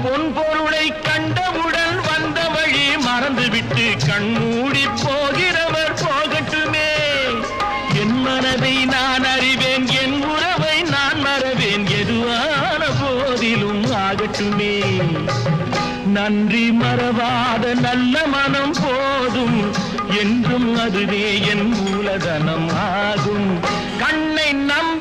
பொன் பொருளை கண்டவுடன் வந்த வழி மறந்துவிட்டு கண்மூடி போகிறவர் போகட்டுமே. என் மனதை நான் அறிவேன், என் உறவை நான் மறவேன், எதுவான போதிலும் ஆகட்டுமே. நன்றி மறவாத நல்ல மனம் போதும், என்றும் அதுவே என் மூலதனம் ஆகும். கண்ணை நம்